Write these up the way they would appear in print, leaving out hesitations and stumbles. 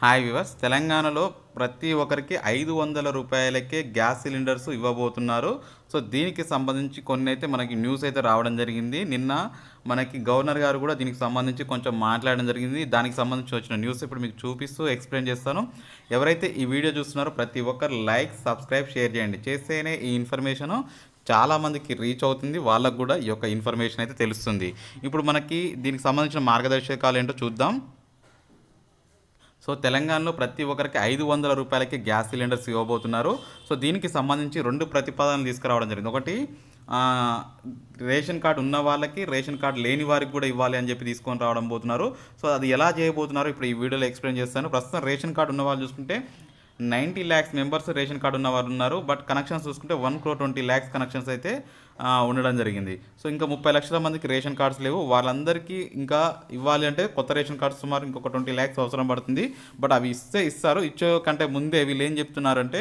Hi viewers, తెలంగాణలో ప్రతి ఒక్కరికి 500 రూపాయలకే గ్యాస్ సిలిండర్స్ ఇవ్వబోతున్నారు. సో, దీనికి సంబంధించి కొన్నైతే మనకి న్యూస్ అయితే రావడం జరిగింది. నిన్న మనకి గవర్నర్ గారు కూడా దీనికి సంబంధించి కొంచెం మాట్లాడడం జరిగింది. దానికి సంబంధించి వచ్చిన న్యూస్ ఇప్పుడు మీకు చూపిస్తూ ఎక్స్‌ప్లెయిన్ చేస్తాను. ఎవరైతే ఈ వీడియో చూస్తున్నారో ప్రతి ఒక్కరు లైక్, సబ్స్క్రైబ్, షేర్ చేయండి. చేస్తేనే ఈ ఇన్ఫర్మేషను చాలామందికి రీచ్ అవుతుంది. వాళ్ళకు కూడా ఈ యొక్క ఇన్ఫర్మేషన్ అయితే తెలుస్తుంది. ఇప్పుడు మనకి దీనికి సంబంధించిన మార్గదర్శకాలు ఏంటో చూద్దాం. సో, తెలంగాణలో ప్రతి ఒక్కరికి 500 రూపాయలకి గ్యాస్ సిలిండర్స్ ఇవ్వబోతున్నారు. సో, దీనికి సంబంధించి 2 ప్రతిపాదనలు తీసుకురావడం జరిగింది. ఒకటి రేషన్ కార్డ్ ఉన్న వాళ్ళకి, రేషన్ కార్డ్ లేని వారికి కూడా ఇవ్వాలి అని చెప్పి తీసుకొని రావడం పోతున్నారు. సో, అది ఎలా చేయబోతున్నారో ఇప్పుడు ఈ వీడియోలో ఎక్స్‌ప్లెయిన్ చేస్తాను. ప్రస్తుతం రేషన్ కార్డ్ ఉన్న వాళ్ళు చూసుకుంటే 90 లాక్స్ మెంబర్స్ రేషన్ కార్డు ఉన్నవారు ఉన్నారు. బట్ కనెక్షన్స్ చూసుకుంటే 1,20,00,000 కనెక్షన్స్ అయితే ఉండడం జరిగింది. సో, ఇంకా 30 లక్షల మందికి రేషన్ కార్డ్స్ లేవు. వాళ్ళందరికీ ఇంకా ఇవ్వాలి అంటే కొత్త రేషన్ కార్డ్స్ సుమారు ఇంకొక 20 లాక్స్ అవసరం పడుతుంది. బట్ అవి ఇస్తారు. ఇచ్చే కంటే ముందే వీళ్ళు ఏం చెప్తున్నారంటే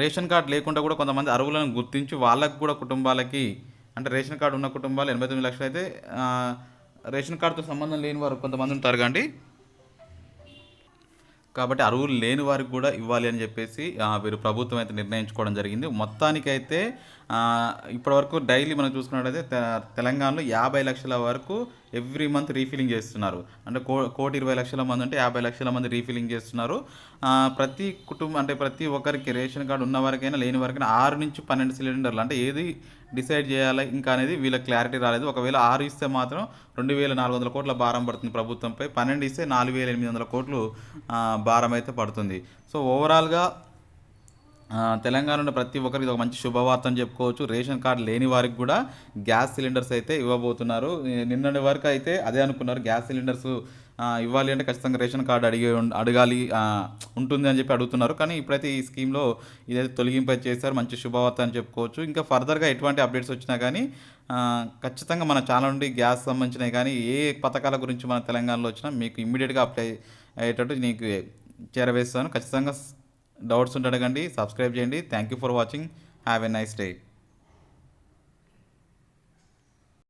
రేషన్ కార్డ్ లేకుండా కూడా కొంతమంది అర్హులను గుర్తించి వాళ్ళకు కూడా కుటుంబాలకి, అంటే రేషన్ కార్డు ఉన్న కుటుంబాలు 89 లక్షలు అయితే రేషన్ కార్డుతో సంబంధం లేని వారు కొంతమంది ఉంటారు కండి. కాబట్టి అర్హులు లేని వారికి కూడా ఇవ్వాలి అని చెప్పేసి వీరు ప్రభుత్వం అయితే నిర్ణయించుకోవడం జరిగింది. మొత్తానికైతే ఇప్పటివరకు డైలీ మనం చూసుకున్నట్టయితే తెలంగాణలో 50 లక్షల వరకు ఎవ్రీ మంత్ రీఫిలింగ్ చేస్తున్నారు. అంటే 1,20,00,000 మంది అంటే 50 లక్షల మంది రీఫిలింగ్ చేస్తున్నారు. ప్రతి కుటుంబం అంటే ప్రతి ఒక్కరికి రేషన్ కార్డు ఉన్న వారికైనా లేని వారికైనా 6 నుంచి 12 సిలిండర్లు, అంటే ఏది డిసైడ్ చేయాలి ఇంకా అనేది వీళ్ళకి క్లారిటీ రాలేదు. ఒకవేళ 6 ఇస్తే మాత్రం 2,400 కోట్ల భారం పడుతుంది ప్రభుత్వంపై. 12 ఇస్తే 4,800 కోట్లు భారం అయితే పడుతుంది. సో, ఓవరాల్గా తెలంగాణలో ప్రతి ఒక్కరికి ఇది ఒక మంచి శుభవార్త అని చెప్పుకోవచ్చు. రేషన్ కార్డు లేని వారికి కూడా గ్యాస్ సిలిండర్స్ అయితే ఇవ్వబోతున్నారు. నిన్నటి వరకు అయితే అదే అనుకున్నారు, గ్యాస్ సిలిండర్స్ ఇవ్వాలి అంటే ఖచ్చితంగా రేషన్ కార్డు అడగాలి ఉంటుంది అని చెప్పి అడుగుతున్నారు. కానీ ఇప్పుడైతే ఈ స్కీమ్లో ఇదైతే తొలగింపు చేశారు. మంచి శుభవార్త అని చెప్పుకోవచ్చు. ఇంకా ఫర్దర్గా ఎటువంటి అప్డేట్స్ వచ్చినా కానీ ఖచ్చితంగా మన ఛానల్ నుండి గ్యాస్ సంబంధించినవి కానీ ఏ పథకాల గురించి మన తెలంగాణలో వచ్చినా మీకు ఇమ్మీడియట్గా అప్లై అయ్యేటట్టు నీకు చేరవేస్తాను. ఖచ్చితంగా డౌట్స్ ఉంటే అడగండి, సబ్స్క్రైబ్ చేయండి. Thank you for watching. Have a nice day.